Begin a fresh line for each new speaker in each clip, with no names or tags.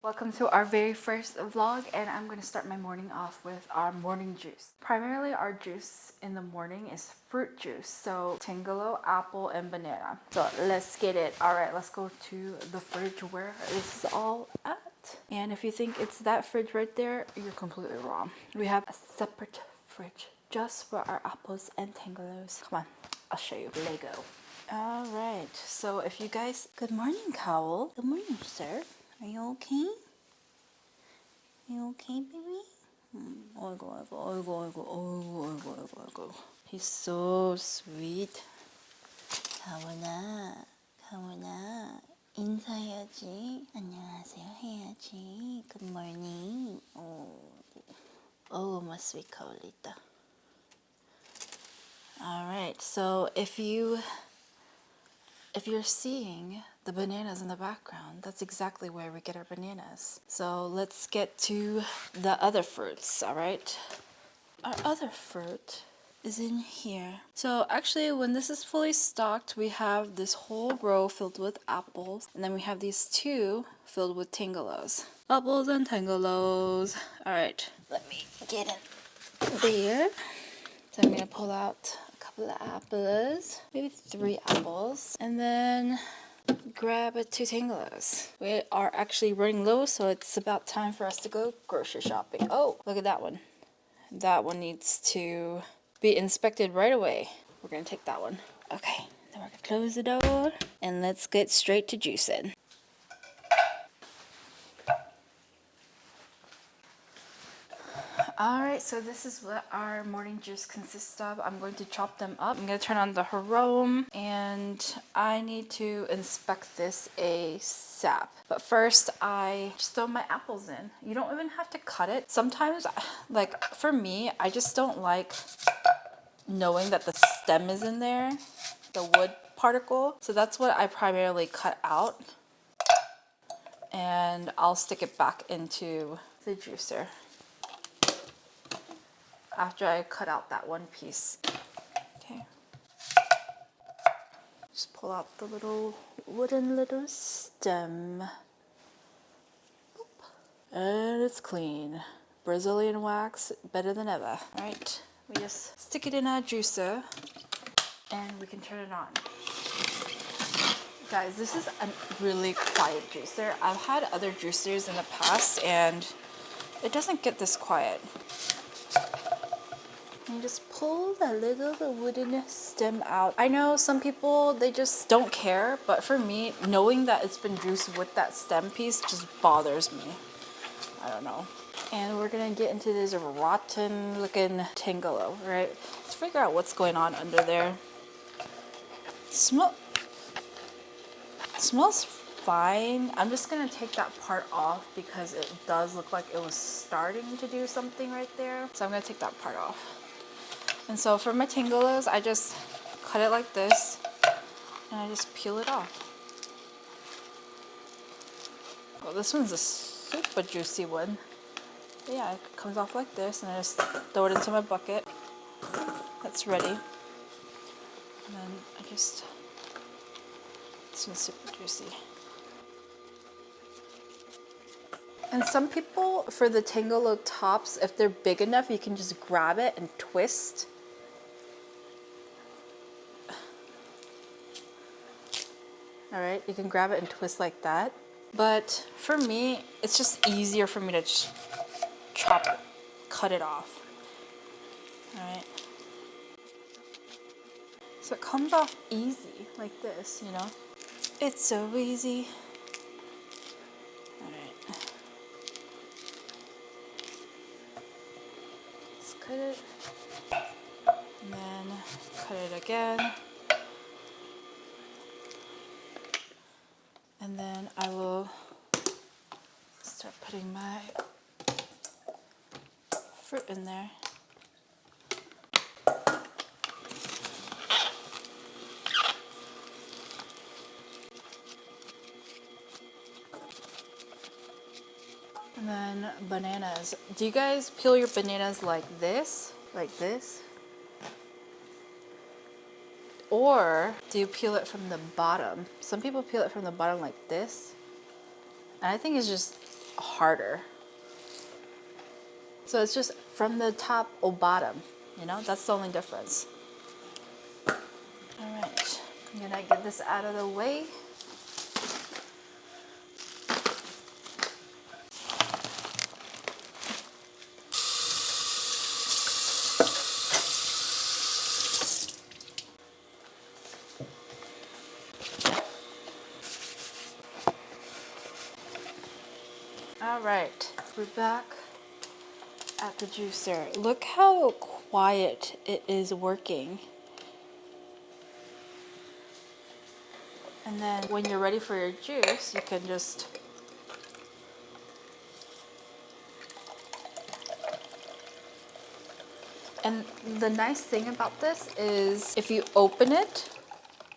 Welcome to our very first vlog, and I'm going to start my morning off with our morning juice. Primarily our juice in the morning is fruit juice, so tangelo, apple, and banana. So let's get it. Alright, let's go to the fridge where this is all at. And if you think it's that fridge right there, you're completely wrong. We have a separate fridge just for our apples and tangelos. Come on, I'll show you. Lego. Alright, so if you guys... Good morning, Cowl. Good morning, sir. Are you okay? Are you okay, baby? 어이구, 어이구, 어이구, 어이구, 어이구, 어이구, 어이구, 어이구. He's so sweet. 가원아, 가원아, 인사해야지. 안녕하세요 해야지. Good morning. Oh, my sweet Kaolita. Alright, so if you're seeing the bananas in the background, that's exactly where we get our bananas. So let's get to the other fruits, all right? Our other fruit is in here. So actually, when this is fully stocked, we have this whole row filled with apples, and then we have these two filled with tangelos. Apples and tangelos. All right, let me get in there. So I'm gonna pull out a couple of apples, maybe 3 apples, and then grab 2 tangelos. We are actually running low, so it's about time for us to go grocery shopping. Oh, look at that one. That one needs to be inspected right away. We're gonna take that one. Okay, then we're gonna close the door and let's get straight to juicing. Alright, so this is what our morning juice consists of. I'm going to chop them up. I'm going to turn on the Hurom, and I need to inspect this ASAP. But first, I just throw my apples in. You don't even have to cut it. Sometimes, like for me, I just don't like knowing that the stem is in there, the wood particle. So that's what I primarily cut out. And I'll stick it back into the juicer after I cut out that one piece. Okay. Just pull out the little wooden little stem. Boop. And it's clean. Brazilian wax, better than ever. Alright, we just stick it in our juicer and we can turn it on. Guys, this is a really quiet juicer. I've had other juicers in the past and it doesn't get this quiet. And just pull that little wooden stem out. I know some people, they just don't care, but for me, knowing that it's been juiced with that stem piece just bothers me. I don't know. And we're gonna get into this rotten looking tangelo, right? Let's figure out what's going on under there. Smells fine. I'm just gonna take that part off because it does look like it was starting to do something right there. So I'm gonna take that part off. And so for my tangelos, I just cut it like this, and I just peel it off. Well, this one's a super juicy one. But yeah, it comes off like this, and I just throw it into my bucket. That's ready. And then this one's super juicy. And some people, for the tangelo tops, if they're big enough, you can just grab it and twist. Alright, you can grab it and twist like that. But for me, it's just easier for me to chop it, cut it off. Alright. So it comes off easy, like this, you know? It's so easy. Alright. Let's cut it. And then cut it again. And then I will start putting my fruit in there. And then bananas. Do you guys peel your bananas like this? Like this? Or do you peel it from the bottom? Some people peel it from the bottom like this. And I think it's just harder. So it's just from the top or bottom, you know, that's the only difference. All right, I'm gonna get this out of the way. All right, we're back at the juicer. Look how quiet it is working. And then when you're ready for your juice, you can just and the nice thing about this is if you open it,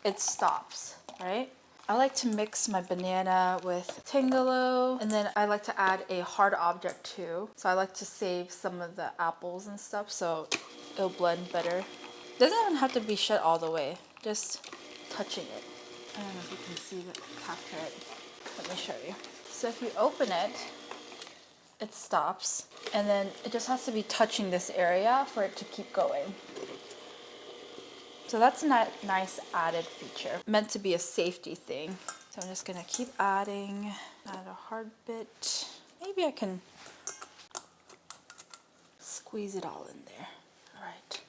it stops, right? I like to mix my banana with Tangelo, and then I like to add a hard object too. So I like to save some of the apples and stuff so it'll blend better. Doesn't even have to be shut all the way, just touching it. I don't know if you can see the capture it. Let me show you. So if you open it, it stops, and then it just has to be touching this area for it to keep going. So that's a nice added feature, meant to be a safety thing. So I'm just gonna keep adding, add a hard bit. Maybe I can squeeze it all in there. All right.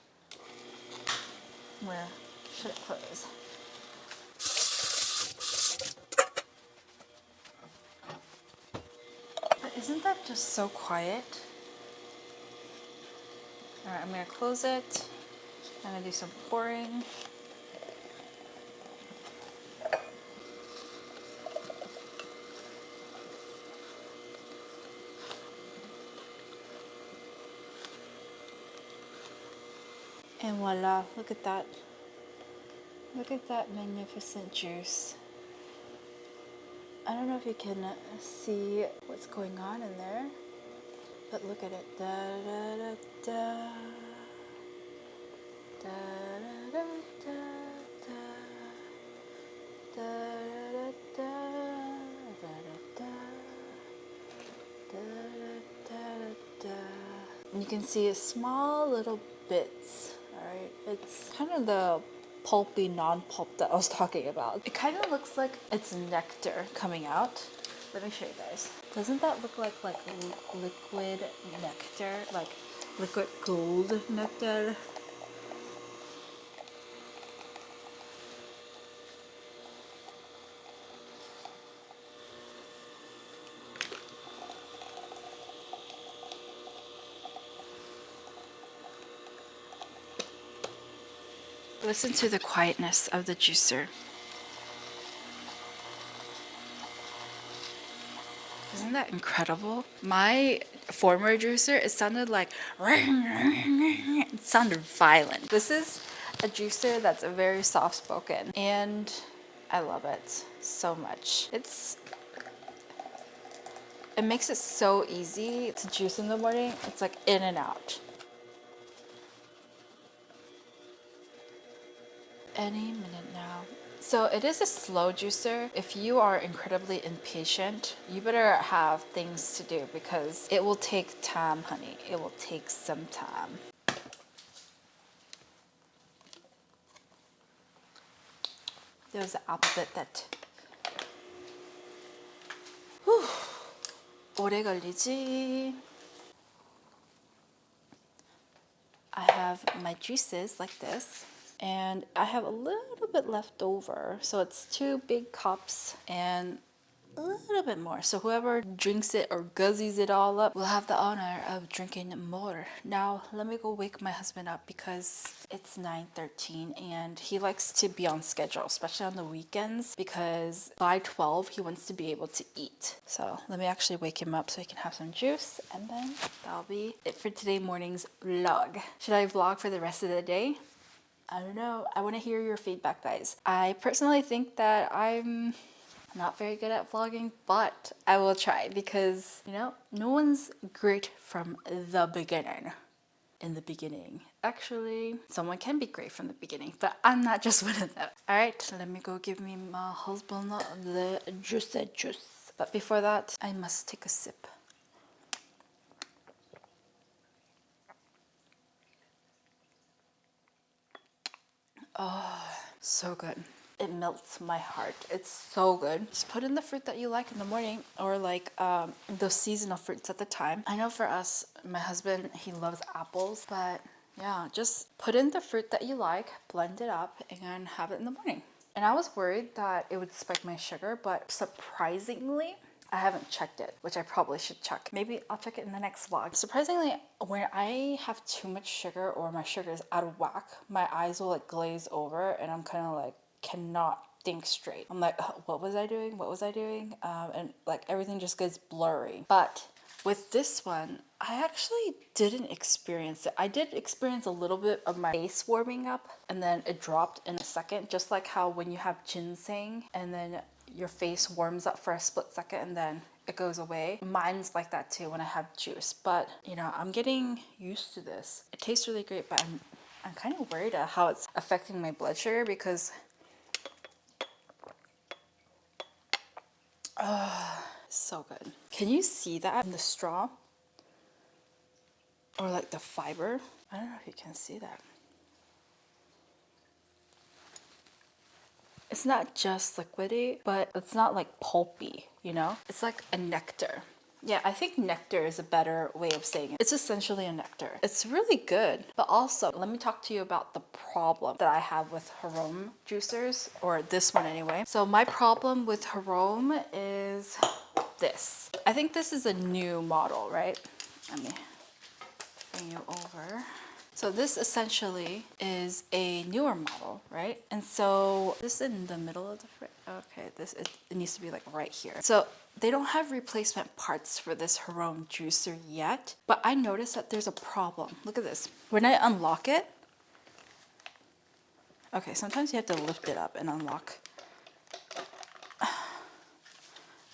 Where should it close? But isn't that just so quiet? All right, I'm gonna close it. I'm gonna do some pouring. And voila, look at that. Look at that magnificent juice. I don't know if you can see what's going on in there, but look at it. Da, da, da, da. Da, da, da, da, da. Da, da, da, da, da, da, da, da. And you can see small little bits, alright? It's kind of the pulpy non-pulp that I was talking about. It kind of looks like it's nectar coming out. Let me show you guys. Doesn't that look like liquid nectar? Like liquid gold nectar? Listen to the quietness of the juicer. Isn't that incredible? My former juicer, it sounded like, it sounded violent. This is a juicer that's very soft spoken, and I love it so much. It makes it so easy to juice in the morning. It's like in and out. Any minute now. So it is a slow juicer. If you are incredibly impatient, you better have things to do because it will take time, honey. It will take some time. There's the alphabet that 오래 걸리지. I have my juices like this. And I have a little bit left over. So it's 2 big cups and a little bit more. So whoever drinks it or guzzies it all up will have the honor of drinking more. Now, let me go wake my husband up because it's 9:13 and he likes to be on schedule, especially on the weekends, because by 12 he wants to be able to eat. So let me actually wake him up so he can have some juice, and then that'll be it for today morning's vlog. Should I vlog for the rest of the day? I don't know. I want to hear your feedback, guys. I personally think that I'm not very good at vlogging, but I will try because, you know, no one's great from the beginning. In the beginning. Actually, someone can be great from the beginning, but I'm not just one of them. All right, let me go give me my husband the juice. But before that, I must take a sip. So good. It melts my heart. It's so good. Just put in the fruit that you like in the morning, or like those seasonal fruits at the time. I know for us, my husband, he loves apples, but yeah, just put in the fruit that you like, blend it up, and have it in the morning. And I was worried that it would spike my sugar, but surprisingly, I haven't checked it, which I probably should check. Maybe I'll check it in the next vlog. Surprisingly, when I have too much sugar or my sugar is out of whack, my eyes will like glaze over and I'm kind of like cannot think straight. I'm like, oh, what was I doing? What was I doing? And like everything just gets blurry. But with this one, I actually didn't experience it. I did experience a little bit of my face warming up and then it dropped in a second, just like how when you have ginseng and then your face warms up for a split second and then it goes away. Mine's like that too when I have juice, but you know, I'm getting used to this. It tastes really great, but I'm kind of worried at how it's affecting my blood sugar because so good. Can you see that in the straw? Or like the fiber? I don't know if you can see that. It's not just liquidy, but it's not like pulpy, you know? It's like a nectar. Yeah, I think nectar is a better way of saying it. It's essentially a nectar. It's really good. But also, let me talk to you about the problem that I have with Hurom juicers, or this one anyway. So my problem with Hurom is this. I think this is a new model, right? Let me bring you over. So this essentially is a newer model, right? And so this is in the middle of the fridge. Okay, it needs to be like right here. So they don't have replacement parts for this Hurom juicer yet, but I noticed that there's a problem. Look at this. When I unlock it, okay, sometimes you have to lift it up and unlock.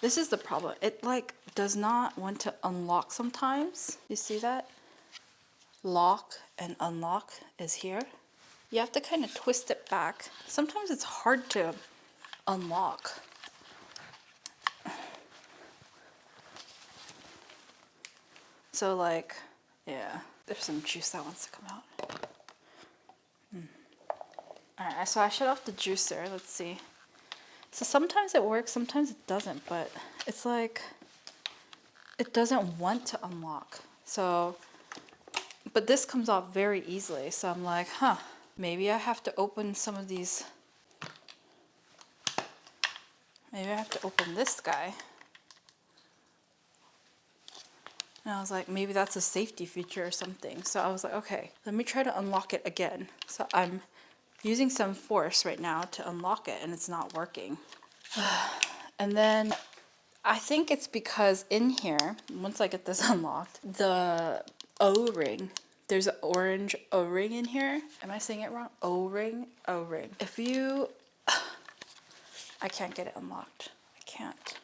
This is the problem. It like does not want to unlock sometimes. You see that? Lock and unlock is here. You have to kind of twist it back. Sometimes it's hard to unlock. So like, yeah, there's some juice that wants to come out. Alright, so I shut off the juicer. Let's see. So sometimes it works, sometimes it doesn't, but it's like, it doesn't want to unlock. So, but this comes off very easily. So I'm like, huh, maybe I have to open some of these. Maybe I have to open this guy. And I was like, maybe that's a safety feature or something. So I was like, okay, let me try to unlock it again. So I'm using some force right now to unlock it and it's not working. And then I think it's because in here, once I get this unlocked, the O-ring, there's an orange O-ring in here. Am I saying it wrong? O-ring, O-ring. If you, I can't get it unlocked. I can't.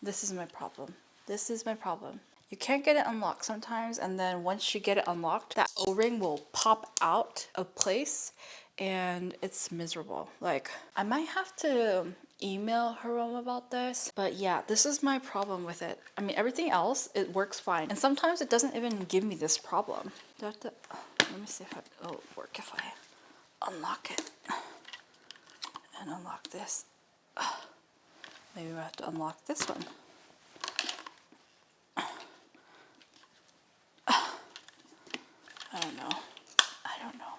This is my problem. This is my problem. You can't get it unlocked sometimes, and then once you get it unlocked, that O-ring will pop out of place and it's miserable. Like, I might have to email Hurom about this, but yeah, this is my problem with it. I mean, everything else, it works fine. And sometimes it doesn't even give me this problem. Do I have to, let me see if it'll work if I unlock it and unlock this. Maybe we have to unlock this one. I don't know. I don't know.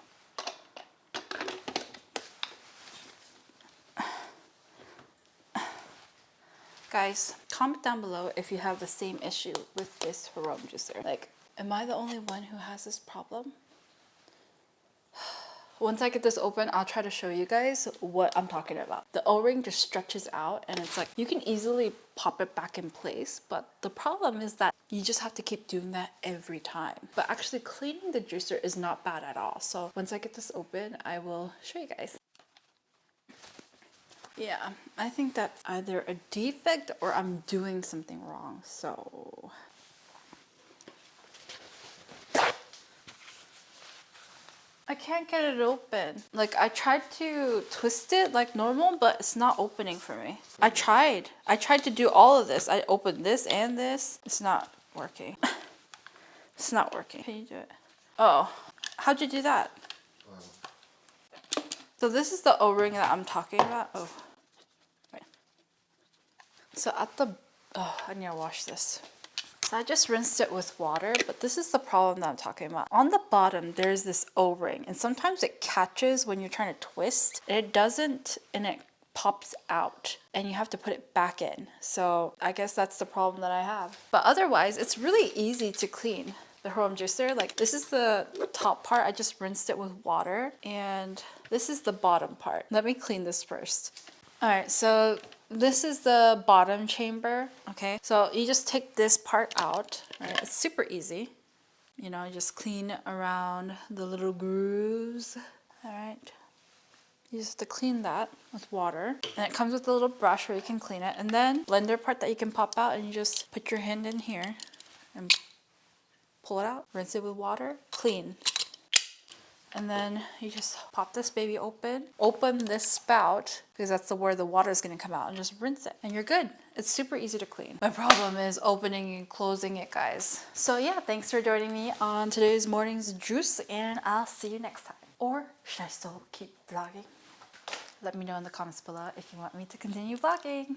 Guys, comment down below if you have the same issue with this Hurom juicer. Like, am I the only one who has this problem? Once I get this open, I'll try to show you guys what I'm talking about. The O-ring just stretches out and it's like, you can easily pop it back in place, but the problem is that you just have to keep doing that every time. But actually cleaning the juicer is not bad at all. So once I get this open, I will show you guys. Yeah, I think that's either a defect or I'm doing something wrong. So I can't get it open. Like, I tried to twist it like normal, but it's not opening for me. I tried to do all of this. I opened this and this. It's not working. It's not working. Can you do it? Oh, how'd you do that? So this is the O-ring that I'm talking about. Oh, right. So at the, oh, I need to wash this. So I just rinsed it with water, but this is the problem that I'm talking about. On the bottom, there's this O-ring, and sometimes it catches when you're trying to twist, and it doesn't, and it pops out, and you have to put it back in. So I guess that's the problem that I have. But otherwise, it's really easy to clean the Hurom juicer. Like, this is the top part. I just rinsed it with water, and this is the bottom part. Let me clean this first. All right, so this is the bottom chamber, okay? So you just take this part out, right? It's super easy. You know, just clean around the little grooves, all right? You just have to clean that with water. And it comes with a little brush where you can clean it. And then blender part that you can pop out, and you just put your hand in here and pull it out, rinse it with water, clean. And then you just pop this baby open this spout, because that's where the water is going to come out, and just rinse it, and you're good. It's super easy to clean. My problem is opening and closing it, guys. So yeah, thanks for joining me on today's morning's juice, and I'll see you next time. Or should I still keep vlogging? Let me know in the comments below if you want me to continue vlogging.